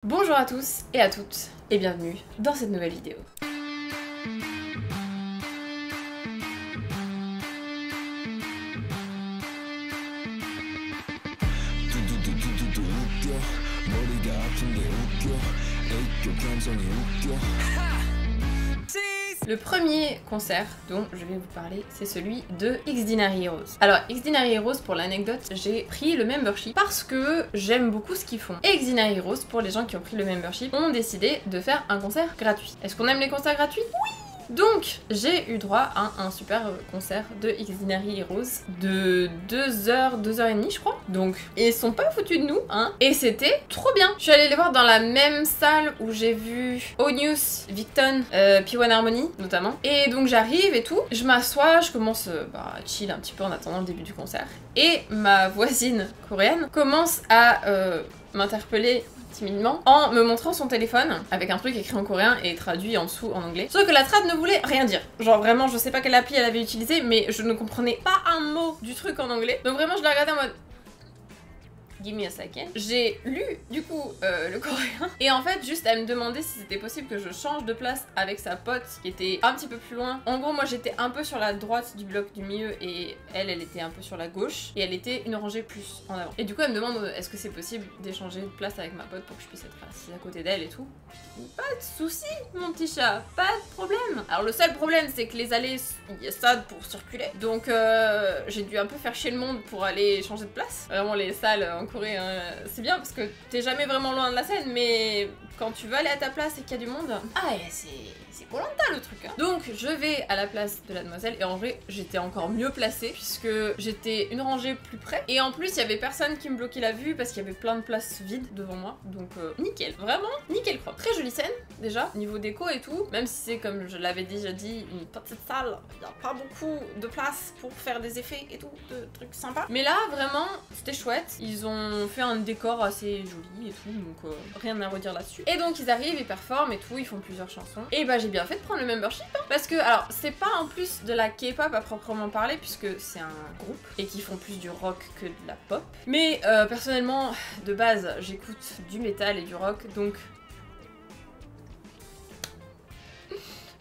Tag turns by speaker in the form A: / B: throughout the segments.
A: Bonjour à tous et à toutes et bienvenue dans cette nouvelle vidéo. Le premier concert dont je vais vous parler, c'est celui de Xdinary Heroes. Alors, Xdinary Heroes, pour l'anecdote, j'ai pris le membership parce que j'aime beaucoup ce qu'ils font. Et Xdinary Heroes, pour les gens qui ont pris le membership, ont décidé de faire un concert gratuit. Est-ce qu'on aime les concerts gratuits? Oui! Donc, j'ai eu droit à un super concert de Xdinary Heroes de 2h, 2h30 je crois. Donc, ils sont pas foutus de nous, hein. Et c'était trop bien. Je suis allée les voir dans la même salle où j'ai vu Onius, Victon, P1 Harmony notamment. Et donc j'arrive et tout, je m'assois, je commence à chill un petit peu en attendant le début du concert. Et ma voisine coréenne commence à m'interpeller timidement en me montrant son téléphone avec un truc écrit en coréen et traduit en dessous en anglais. Sauf que la trad ne voulait rien dire. Genre vraiment, je sais pas quelle appli elle avait utilisé, mais je ne comprenais pas un mot du truc en anglais. Donc vraiment, je l'ai regardé en mode give me a second. J'ai lu du coup le coréen et en fait juste elle me demandait si c'était possible que je change de place avec sa pote qui était un petit peu plus loin. En gros moi j'étais un peu sur la droite du bloc du milieu et elle était un peu sur la gauche et elle était une rangée plus en avant. Et du coup elle me demande est-ce que c'est possible d'échanger de place avec ma pote pour que je puisse être assise à côté d'elle et tout. Pas de souci mon petit chat, pas de problème. Alors le seul problème c'est que les allées il y a ça pour circuler donc j'ai dû un peu faire chier le monde pour aller changer de place. Vraiment les salles en Corée, hein, c'est bien parce que t'es jamais vraiment loin de la scène, mais quand tu veux aller à ta place et qu'il y a du monde, ah c'est Koh-Lanta le truc, hein. Donc je vais à la place de la demoiselle et en vrai j'étais encore mieux placée puisque j'étais une rangée plus près et en plus il y avait personne qui me bloquait la vue parce qu'il y avait plein de places vides devant moi, donc nickel, vraiment nickel crop. Très jolie scène déjà, niveau déco et tout, même si c'est comme je l'avais déjà dit une petite salle, il n'y a pas beaucoup de place pour faire des effets et tout, de trucs sympas. Mais là vraiment c'était chouette, ils ont fait un décor assez joli et tout, donc rien à redire là-dessus. Et donc ils arrivent, ils performent et tout, ils font plusieurs chansons. Et bah j'ai bien fait de prendre le membership, hein, parce que alors c'est pas en plus de la K-pop à proprement parler puisque c'est un groupe et qui font plus du rock que de la pop. Mais personnellement de base j'écoute du métal et du rock donc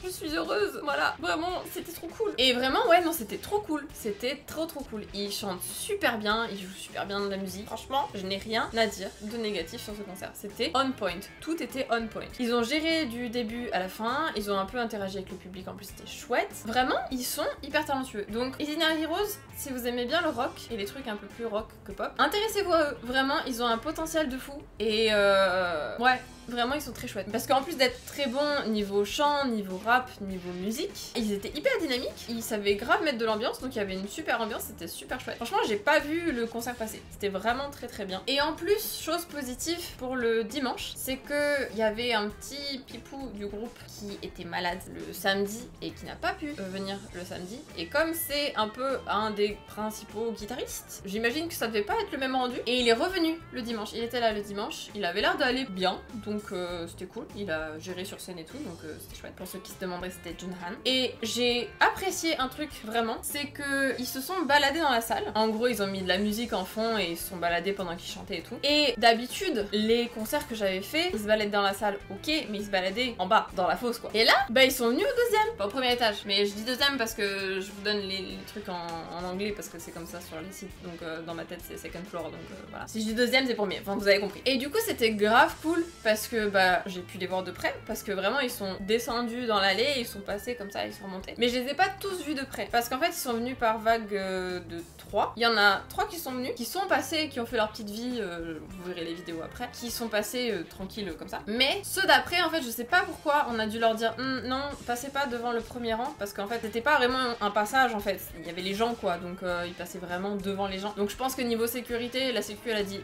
A: je suis heureuse, voilà, vraiment, c'était trop cool. Et vraiment, ouais, non, c'était trop cool, c'était trop cool. Ils chantent super bien, ils jouent super bien de la musique. Franchement, je n'ai rien à dire de négatif sur ce concert. C'était on point, tout était on point. Ils ont géré du début à la fin, ils ont un peu interagi avec le public, en plus c'était chouette. Vraiment, ils sont hyper talentueux. Donc, Xdinary Heroes, si vous aimez bien le rock et les trucs un peu plus rock que pop, intéressez-vous à eux. Vraiment, ils ont un potentiel de fou. Et ouais, vraiment, ils sont très chouettes. Parce qu'en plus d'être très bons niveau chant, niveau rap, niveau musique, ils étaient hyper dynamiques, ils savaient grave mettre de l'ambiance, donc il y avait une super ambiance, c'était super chouette. Franchement, j'ai pas vu le concert passer, c'était vraiment très bien. Et en plus, chose positive pour le dimanche, c'est que il y avait un petit pipou du groupe qui était malade le samedi et qui n'a pas pu venir le samedi. Et comme c'est un peu un des principaux guitaristes, j'imagine que ça devait pas être le même rendu. Et il est revenu le dimanche, il était là le dimanche, il avait l'air d'aller bien, donc c'était cool, il a géré sur scène et tout, donc c'était chouette. Pour ceux qui se demanderaient, c'était Junhan. Et j'ai apprécié un truc vraiment, c'est que ils se sont baladés dans la salle. En gros, ils ont mis de la musique en fond et ils se sont baladés pendant qu'ils chantaient et tout. Et d'habitude, les concerts que j'avais fait, ils se baladaient dans la salle, ok, mais ils se baladaient en bas, dans la fosse quoi. Et là, bah ils sont venus au deuxième, pas au premier étage. Mais je dis deuxième parce que je vous donne les trucs en anglais parce que c'est comme ça sur les sites. Donc dans ma tête, c'est second floor, donc voilà. Si je dis deuxième, c'est premier, enfin vous avez compris. Et du coup, c'était grave cool parce que bah j'ai pu les voir de près, parce que vraiment ils sont descendus dans l'allée, ils sont passés comme ça, ils sont remontés. Mais je les ai pas tous vus de près, parce qu'en fait ils sont venus par vague de 3. Il y en a 3 qui sont venus, qui sont passés, qui ont fait leur petite vie, vous verrez les vidéos après, qui sont passés tranquilles comme ça. Mais ceux d'après, en fait, je sais pas pourquoi on a dû leur dire non, passez pas devant le premier rang, parce qu'en fait c'était pas vraiment un passage en fait, il y avait les gens quoi, donc ils passaient vraiment devant les gens. Donc je pense que niveau sécurité, la sécu elle a dit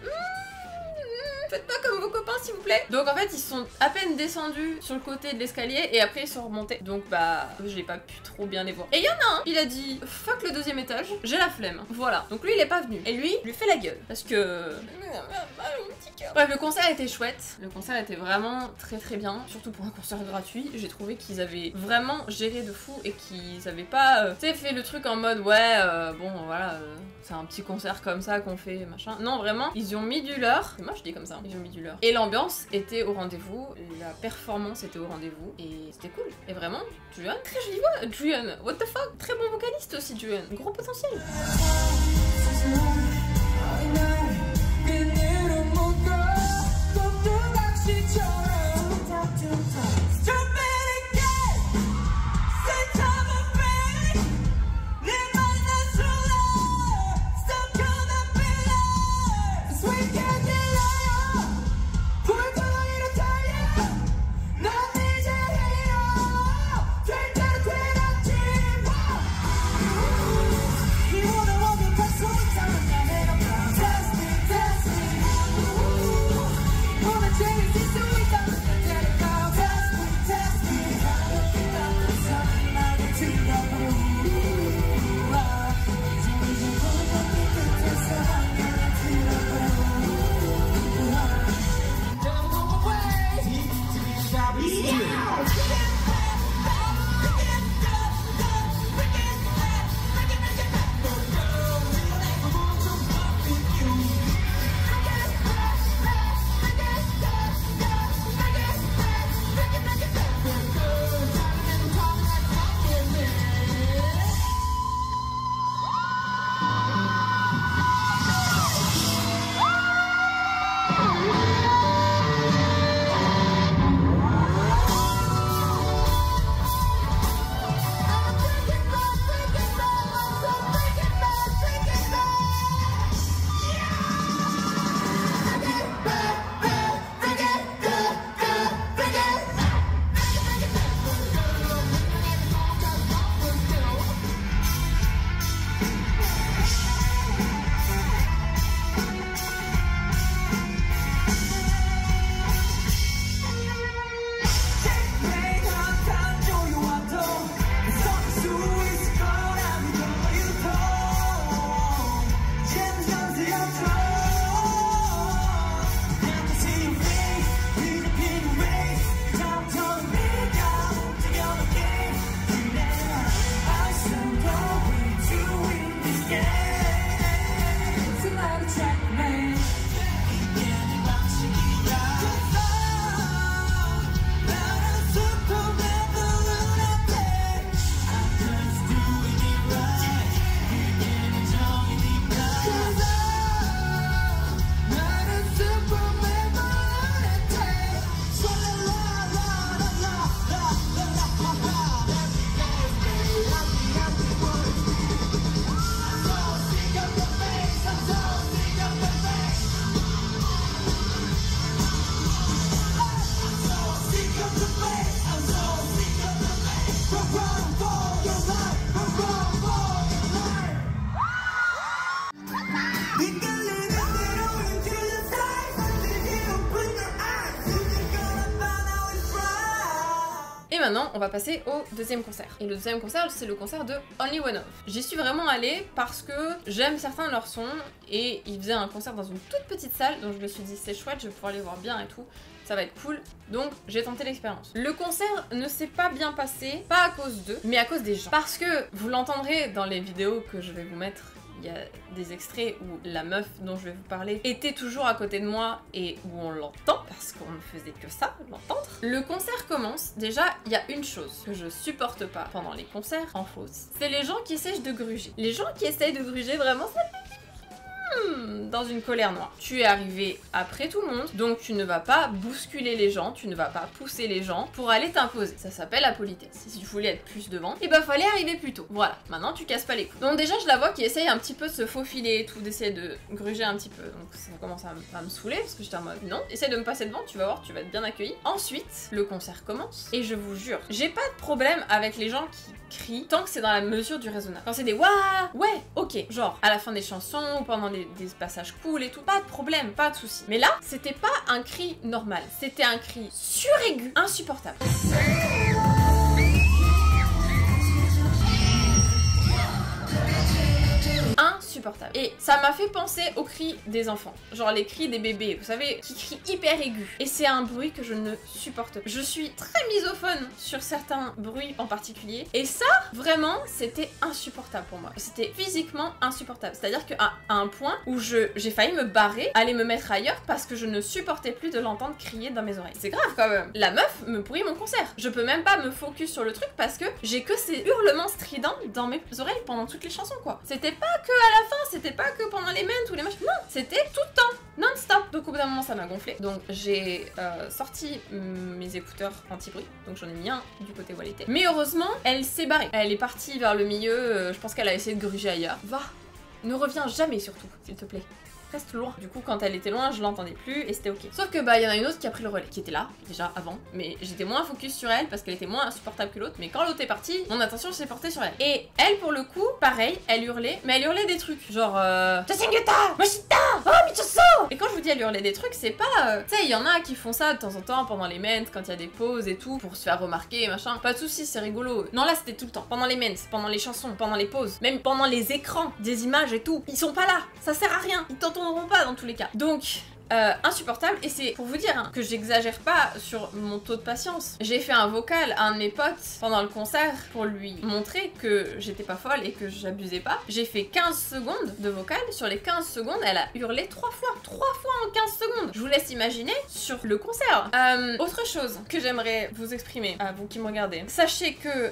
A: faites pas comme vos copains s'il vous plaît. Donc en fait ils sont à peine descendus sur le côté de l'escalier et après ils sont remontés. Donc bah j'ai pas pu trop bien les voir. Et il y en a un, il a dit fuck le deuxième étage, j'ai la flemme. Voilà. Donc lui il est pas venu. Et lui fait la gueule. Parce que bref, le concert était chouette. Le concert était vraiment très bien. Surtout pour un concert gratuit. J'ai trouvé qu'ils avaient vraiment géré de fou et qu'ils avaient pas tu sais fait le truc en mode ouais bon voilà c'est un petit concert comme ça qu'on fait machin. Non vraiment ils y ont mis du leur. Moi je dis comme ça. Ils ont mis du leur. Et l'ambiance était au rendez-vous, la performance était au rendez-vous, et c'était cool. Et vraiment, Juyeon, très jolie voix, Juyeon, what the fuck, très bon vocaliste aussi Juyeon, gros potentiel. Maintenant, on va passer au deuxième concert. Et le deuxième concert, c'est le concert de Only One Of. J'y suis vraiment allée parce que j'aime certains de leurs sons et ils faisaient un concert dans une toute petite salle, donc je me suis dit c'est chouette, je vais pouvoir les voir bien et tout, ça va être cool. Donc j'ai tenté l'expérience. Le concert ne s'est pas bien passé, pas à cause d'eux, mais à cause des gens. Parce que vous l'entendrez dans les vidéos que je vais vous mettre. Il y a des extraits où la meuf dont je vais vous parler était toujours à côté de moi et où on l'entend, parce qu'on ne faisait que ça, l'entendre. Le concert commence, déjà il y a une chose que je supporte pas pendant les concerts en fausse, c'est les gens qui essaient de gruger. Les gens qui essayent de gruger, vraiment ça dans une colère noire. Tu es arrivé après tout le monde, donc tu ne vas pas bousculer les gens, tu ne vas pas pousser les gens pour aller t'imposer. Ça s'appelle la politesse. Si tu voulais être plus devant, et bah fallait arriver plus tôt. Voilà, maintenant tu casses pas les couilles. Donc déjà je la vois qui essaye un petit peu de se faufiler et tout, d'essayer de gruger un petit peu. Donc ça commence à me saouler parce que j'étais en mode non, essaye de me passer devant, tu vas voir, tu vas être bien accueilli. Ensuite, le concert commence et je vous jure, j'ai pas de problème avec les gens qui crient tant que c'est dans la mesure du raisonnable. Quand c'est des waouh, ouais, ok, genre à la fin des chansons ou pendant des passages cool et tout, pas de problème, pas de soucis. Mais là, c'était pas un cri normal, c'était un cri suraigu, insupportable. insupportable. Et ça m'a fait penser aux cris des enfants, genre les cris des bébés, vous savez, qui crient hyper aigus. Et c'est un bruit que je ne supporte pas. Je suis très misophone sur certains bruits en particulier, et ça, vraiment, c'était insupportable pour moi. C'était physiquement insupportable. C'est-à-dire qu'à un point où j'ai failli me barrer, aller me mettre ailleurs parce que je ne supportais plus de l'entendre crier dans mes oreilles. C'est grave quand même. La meuf me pourrit mon concert. Je peux même pas me focus sur le truc parce que j'ai que ces hurlements stridents dans mes oreilles pendant toutes les chansons, quoi. C'était pas que à la fin, c'était pas que pendant les mènes ou les machins. Non, c'était tout le temps, non-stop. Donc au bout d'un moment, ça m'a gonflé. Donc j'ai sorti mes écouteurs anti-bruit. Donc j'en ai mis un du côté où elle était. Mais heureusement, elle s'est barrée. Elle est partie vers le milieu. Je pense qu'elle a essayé de gruger ailleurs. Va, ne reviens jamais surtout, s'il te plaît. Reste loin. Du coup, quand elle était loin, je l'entendais plus et c'était ok. Sauf que bah, il y en a une autre qui a pris le relais, qui était là, déjà avant, mais j'étais moins focus sur elle parce qu'elle était moins insupportable que l'autre. Mais quand l'autre est partie, mon attention s'est portée sur elle. Et elle, pour le coup, pareil, elle hurlait, mais elle hurlait des trucs, genre Tasingeta, Machita, oh Michoso. Et quand je vous dis elle hurlait des trucs, c'est pas. Tu sais, il y en a qui font ça de temps en temps pendant les mens, quand il y a des pauses et tout, pour se faire remarquer, machin. Pas de soucis, c'est rigolo. Non, là, c'était tout le temps. Pendant les mens, pendant les chansons, pendant les pauses, même pendant les écrans, des images et tout. Ils sont pas là, ça sert à rien. Ils t'entendront pas dans tous les cas. Donc, insupportable. Et c'est pour vous dire hein, que j'exagère pas sur mon taux de patience. J'ai fait un vocal à un de mes potes pendant le concert pour lui montrer que j'étais pas folle et que j'abusais pas. J'ai fait 15 secondes de vocal. Sur les 15 secondes, elle a hurlé 3 fois. 3 fois en 15 secondes. Je vous laisse imaginer sur le concert. Autre chose que j'aimerais vous exprimer, à vous qui me regardez. Sachez que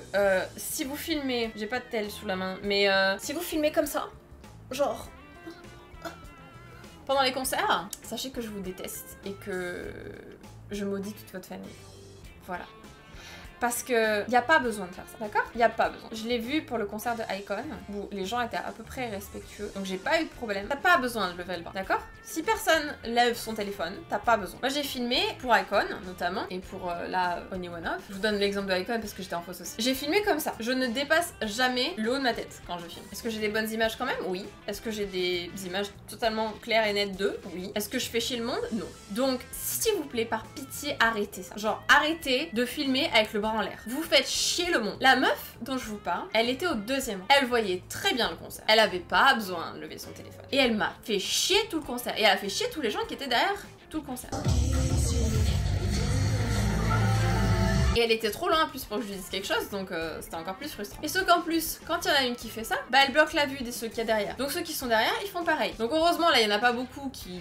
A: si vous filmez, j'ai pas de tel sous la main, mais si vous filmez comme ça, genre pendant les concerts, sachez que je vous déteste et que je maudis toute votre famille. Voilà. Parce que y a pas besoin de faire ça, d'accord? Y a pas besoin. Je l'ai vu pour le concert de Icon, où les gens étaient à peu près respectueux, donc j'ai pas eu de problème. T'as pas besoin de lever le bras, d'accord? Si personne lève son téléphone, t'as pas besoin. Moi j'ai filmé pour Icon, notamment, et pour la Only One Off. Je vous donne l'exemple de Icon parce que j'étais en fausse aussi. J'ai filmé comme ça. Je ne dépasse jamais le haut de ma tête quand je filme. Est-ce que j'ai des bonnes images quand même? Oui. Est-ce que j'ai des images totalement claires et nettes d'eux? Oui. Est-ce que je fais chier le monde? Non. Donc, s'il vous plaît, par pitié, arrêtez ça. Genre, arrêtez de filmer avec le bras en l'air. Vous faites chier le monde. La meuf dont je vous parle, elle était au 2e rang. Elle voyait très bien le concert. Elle avait pas besoin de lever son téléphone. Et elle m'a fait chier tout le concert. Et elle a fait chier tous les gens qui étaient derrière tout le concert. Et elle était trop loin en plus pour que je lui dise quelque chose, donc c'était encore plus frustrant. Et sauf qu'en plus, quand il y en a une qui fait ça, bah elle bloque la vue de ceux qu'il y a derrière. Donc ceux qui sont derrière, ils font pareil. Donc heureusement, là, il y en a pas beaucoup qui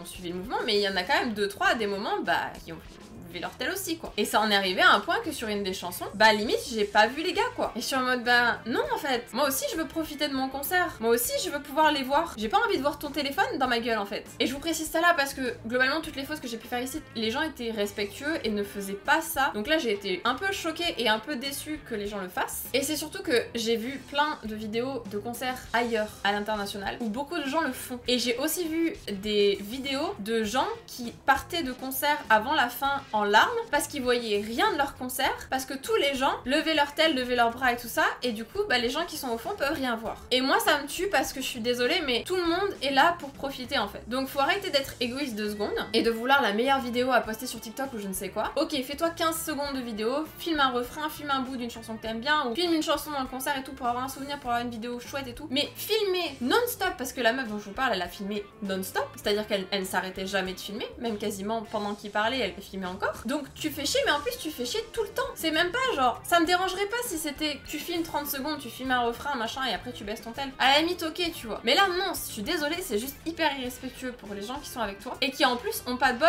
A: ont suivi le mouvement, mais il y en a quand même 2-3 à des moments, bah, qui ont levé leur tel aussi, quoi. Et ça en est arrivé à un point que sur une des chansons, bah limite, j'ai pas vu les gars, quoi. Et je suis en mode, bah non, en fait. Moi aussi, je veux profiter de mon concert. Moi aussi, je veux pouvoir les voir. J'ai pas envie de voir ton téléphone dans ma gueule, en fait. Et je vous précise ça là parce que, globalement, toutes les fausses que j'ai pu faire ici, les gens étaient respectueux et ne faisaient pas ça. Donc là, j'ai été un peu choquée et un peu déçue que les gens le fassent. Et c'est surtout que j'ai vu plein de vidéos de concerts ailleurs, à l'international, où beaucoup de gens le font. Et j'ai aussi vu des vidéos de gens qui partaient de concerts avant la fin en larmes parce qu'ils voyaient rien de leur concert, parce que tous les gens levaient leur tête, levaient leurs bras et tout ça, et du coup, bah les gens qui sont au fond peuvent rien voir. Et moi, ça me tue parce que je suis désolée, mais tout le monde est là pour profiter en fait. Donc faut arrêter d'être égoïste 2 secondes et de vouloir la meilleure vidéo à poster sur TikTok ou je ne sais quoi. Ok, fais-toi 15 secondes de vidéo, filme un refrain, filme un bout d'une chanson que t'aimes bien, ou filme une chanson dans le concert et tout pour avoir un souvenir, pour avoir une vidéo chouette et tout. Mais filmer non-stop, parce que la meuf dont je vous parle, elle a filmé non-stop, c'est-à-dire qu'elle ne s'arrêtait jamais de filmer, même quasiment pendant qu'il parlait, elle filmait encore. Donc tu fais chier, mais en plus tu fais chier tout le temps. C'est même pas genre, ça me dérangerait pas si c'était tu filmes 30 secondes, tu filmes un refrain, machin, et après tu baisses ton tel. À la limite, ok, tu vois. Mais là, non, je suis désolée, c'est juste hyper irrespectueux pour les gens qui sont avec toi et qui en plus ont pas de bol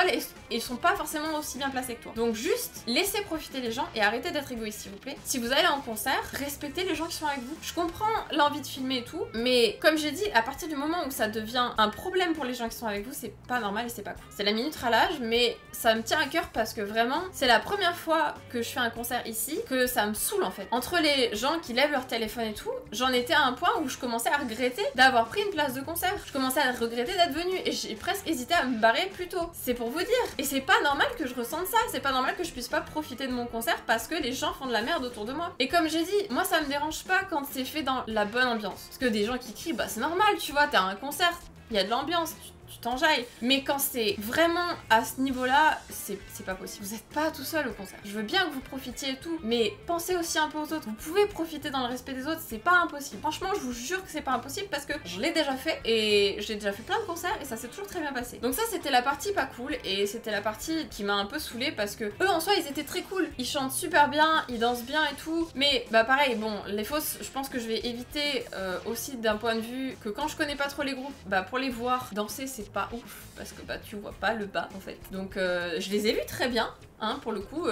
A: et sont pas forcément aussi bien placés que toi. Donc juste, laissez profiter les gens et arrêtez d'être égoïste, s'il vous plaît. Si vous allez en concert, respectez les gens qui sont avec vous. Je comprends l'envie de filmer et tout, mais comme j'ai dit, à partir du moment où ça devient un problème pour les gens qui sont avec vous, c'est pas normal et c'est pas cool. C'est la minute ralage, mais ça me tient à cœur parce que vraiment, c'est la première fois que je fais un concert ici que ça me saoule en fait. Entre les gens qui lèvent leur téléphone et tout, j'en étais à un point où je commençais à regretter d'avoir pris une place de concert. Je commençais à regretter d'être venue et j'ai presque hésité à me barrer plus tôt. C'est pour vous dire. Et c'est pas normal que je ressente ça. C'est pas normal que je puisse pas profiter de mon concert parce que les gens font de la merde autour de moi. Et comme j'ai dit, moi ça me dérange pas quand c'est fait dans la bonne ambiance. Parce que des gens qui crient, bah c'est normal, tu vois, t'es à un concert, il y a de l'ambiance. tu t'enjailles. Mais quand c'est vraiment à ce niveau-là, c'est pas possible. Vous êtes pas tout seul au concert. Je veux bien que vous profitiez et tout, mais pensez aussi un peu aux autres. Vous pouvez profiter dans le respect des autres, c'est pas impossible. Franchement, je vous jure que c'est pas impossible parce que je l'ai déjà fait et j'ai déjà fait plein de concerts et ça s'est toujours très bien passé. Donc ça, c'était la partie pas cool et c'était la partie qui m'a un peu saoulée parce que eux, en soi, ils étaient très cool. Ils chantent super bien, ils dansent bien et tout. Mais bah pareil, bon, les fausses, je pense que je vais éviter aussi d'un point de vue que quand je connais pas trop les groupes, bah pour les voir danser, c'est pas ouf parce que bah tu vois pas le bas en fait. Donc je les ai vus très bien. Hein, pour le coup,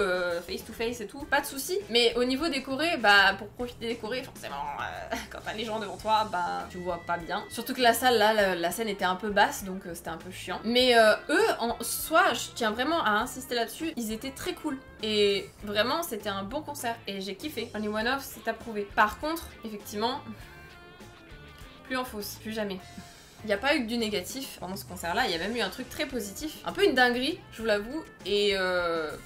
A: face to face et tout, pas de soucis. Mais au niveau des chorés, bah pour profiter des chorés, forcément, quand t'as les gens devant toi, bah tu vois pas bien. Surtout que la salle là, la scène était un peu basse, donc c'était un peu chiant. Mais eux, en soi, je tiens vraiment à insister là-dessus, ils étaient très cool. Et vraiment, c'était un bon concert et j'ai kiffé. Only One Off, c'est approuvé. Par contre, effectivement, plus en fausse, plus jamais. Il n'y a pas eu que du négatif pendant ce concert-là, il y a même eu un truc très positif. Un peu une dinguerie, je vous l'avoue, et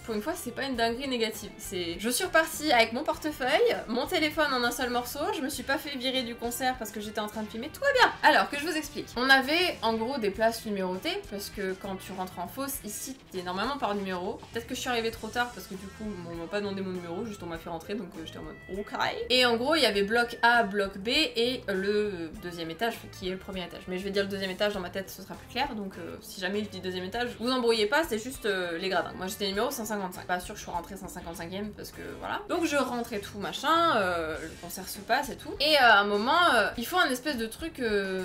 A: pour une fois, c'est pas une dinguerie négative. Je suis repartie avec mon portefeuille, mon téléphone en un seul morceau, je me suis pas fait virer du concert parce que j'étais en train de filmer, tout va bien. Alors, que je vous explique. On avait en gros des places numérotées, parce que quand tu rentres en fosse, ici, t'es normalement par numéro. Peut-être que je suis arrivée trop tard, parce que du coup, on m'a pas demandé mon numéro, juste on m'a fait rentrer, donc j'étais en mode ok. Et en gros, il y avait bloc A, bloc B, et le deuxième étage, qui est le premier étage. Mais je vais dire le deuxième étage dans ma tête, ce sera plus clair, donc si jamais je dis deuxième étage, vous embrouillez pas, c'est juste les gradins. Moi j'étais numéro 155, pas sûr que je suis rentrée 155ème parce que voilà. Donc je rentre et tout machin, le concert se passe et tout. Et à un moment, il faut un espèce de truc, tu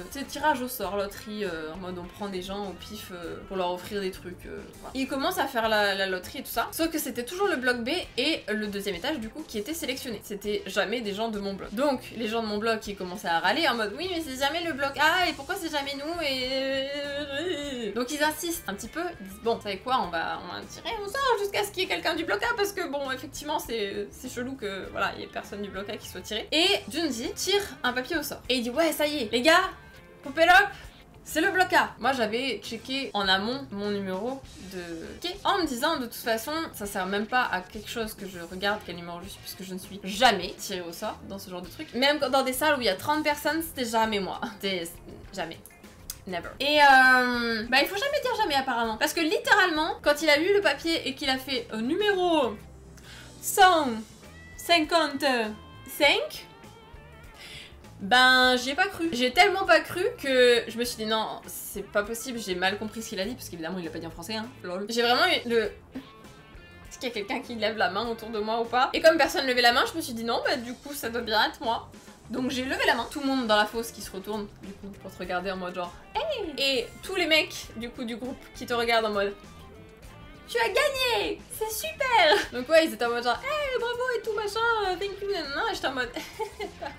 A: sais, tirage au sort, loterie, en mode on prend des gens au pif pour leur offrir des trucs. Voilà. Il commence à faire la loterie et tout ça, sauf que c'était toujours le bloc B et le deuxième étage du coup qui était sélectionné. C'était jamais des gens de mon bloc. Donc les gens de mon bloc qui commençaient à râler en mode oui mais c'est jamais le bloc A et pourquoi c'est jamais nous et... Donc ils insistent un petit peu, ils disent bon, vous savez quoi, on va tirer au sort jusqu'à ce qu'il y ait quelqu'un du bloc A parce que bon, effectivement, c'est chelou que voilà, il y ait personne du bloc A qui soit tiré. Et Junji tire un papier au sort. Et il dit ouais, ça y est, les gars, pop it up, c'est le bloc A. Moi j'avais checké en amont mon numéro de quai en me disant de toute façon ça sert même pas à quelque chose que je regarde quel numéro je suis puisque je ne suis jamais tirée au sort dans ce genre de truc. Même dans des salles où il y a 30 personnes, c'était jamais moi. C'était jamais. Never. Et bah il faut jamais dire jamais apparemment. Parce que littéralement, quand il a lu le papier et qu'il a fait numéro 155, ben j'y ai pas cru. J'ai tellement pas cru que je me suis dit non, c'est pas possible, j'ai mal compris ce qu'il a dit, parce qu'évidemment il l'a pas dit en français, hein, lol. J'ai vraiment eu le... Est-ce qu'il y a quelqu'un qui lève la main autour de moi ou pas? Et comme personne levait la main, je me suis dit non, bah du coup ça doit bien être moi. Donc j'ai levé la main, tout le monde dans la fosse qui se retourne du coup pour te regarder en mode genre hey! Et tous les mecs du coup du groupe qui te regardent en mode tu as gagné, c'est super. Donc ouais ils étaient en mode genre hey bravo et tout machin, thank you nanana. Et j'étais en mode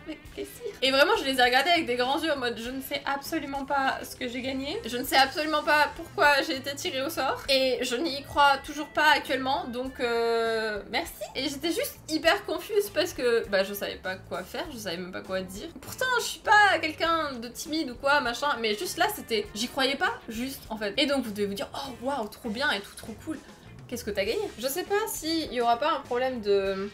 A: avec plaisir. Et vraiment je les ai regardés avec des grands yeux en mode je ne sais absolument pas ce que j'ai gagné, je ne sais absolument pas pourquoi j'ai été tirée au sort et je n'y crois toujours pas actuellement, donc merci. Et j'étais juste hyper confuse parce que bah je savais pas quoi faire, je savais même pas quoi dire. Pourtant je suis pas quelqu'un de timide ou quoi machin, mais juste là c'était j'y croyais pas juste en fait. Et donc vous devez vous dire oh waouh trop bien et tout trop cool. Qu'est-ce que t'as gagné? Je sais pas s'il y aura pas un problème de...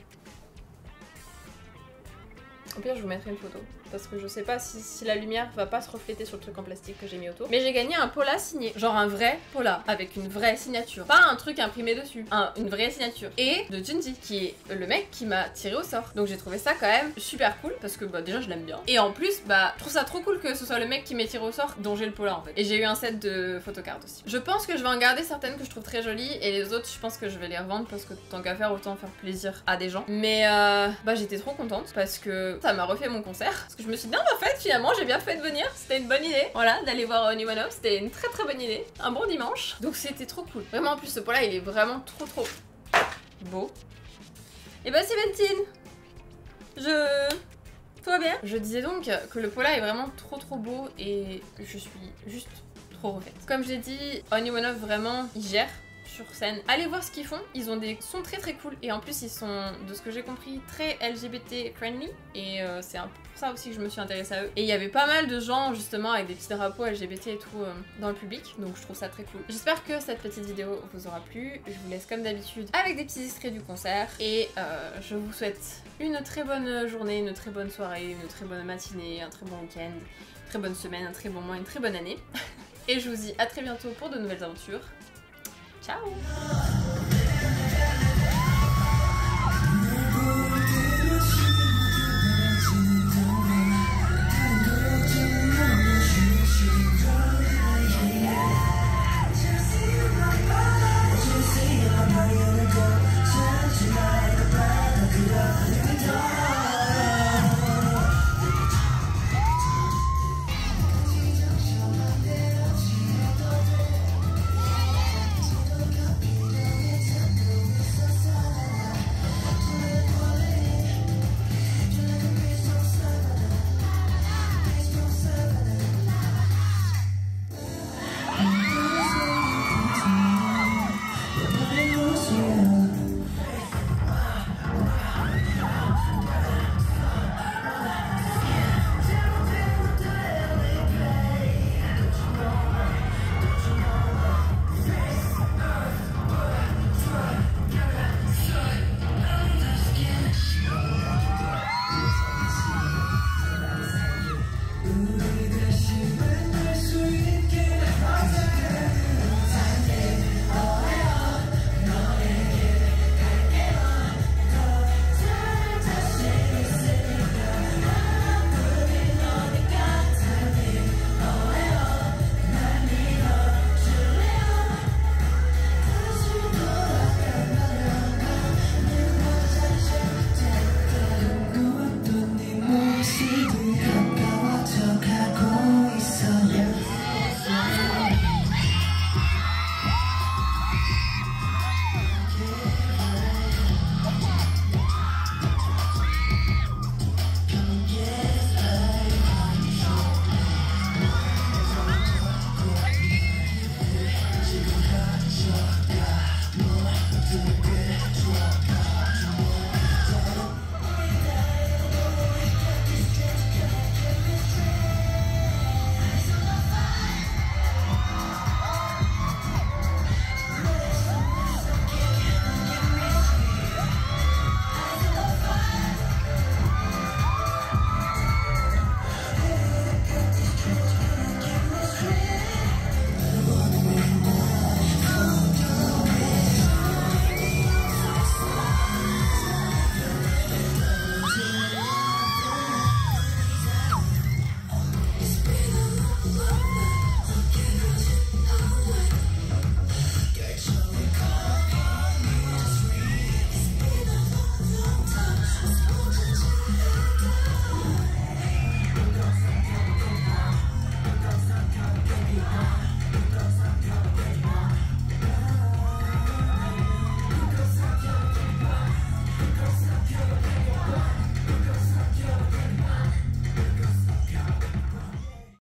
A: Au pire, je vous mettrai une photo. Parce que je sais pas si la lumière va pas se refléter sur le truc en plastique que j'ai mis autour. Mais j'ai gagné un Pola signé. Genre un vrai Pola. Avec une vraie signature. Pas un truc imprimé dessus. Une vraie signature. Et de Junji, qui est le mec qui m'a tiré au sort. Donc j'ai trouvé ça quand même super cool. Parce que bah déjà je l'aime bien. Et en plus, bah je trouve ça trop cool que ce soit le mec qui m'ait tiré au sort dont j'ai le Pola en fait. Et j'ai eu un set de photocards aussi. Je pense que je vais en garder certaines que je trouve très jolies. Et les autres, je pense que je vais les revendre. Parce que tant qu'à faire, autant faire plaisir à des gens. Mais bah j'étais trop contente. Parce que ça m'a refait mon concert. Parce que je me suis dit, non, mais en fait, finalement, j'ai bien fait de venir. C'était une bonne idée. Voilà, d'aller voir Only One Off. C'était une très très bonne idée. Un bon dimanche. Donc c'était trop cool. Vraiment, en plus, ce pot-là, il est vraiment trop beau. Et bah, c'est Valentine. Tout va bien? Je disais donc que le pot-là est vraiment trop beau et je suis juste trop refaite. Comme j'ai dit, Only One Off, vraiment, il gère sur scène. Allez voir ce qu'ils font, ils ont des sons très cool et en plus ils sont, de ce que j'ai compris, très LGBT friendly et c'est un peu pour ça aussi que je me suis intéressée à eux. Et il y avait pas mal de gens justement avec des petits drapeaux LGBT et tout dans le public, donc je trouve ça très cool. J'espère que cette petite vidéo vous aura plu, je vous laisse comme d'habitude avec des petits extraits du concert et je vous souhaite une très bonne journée, une très bonne soirée, une très bonne matinée, un très bon week-end, une très bonne semaine, un très bon mois, une très bonne année. Et je vous dis à très bientôt pour de nouvelles aventures. Ciao!
B: You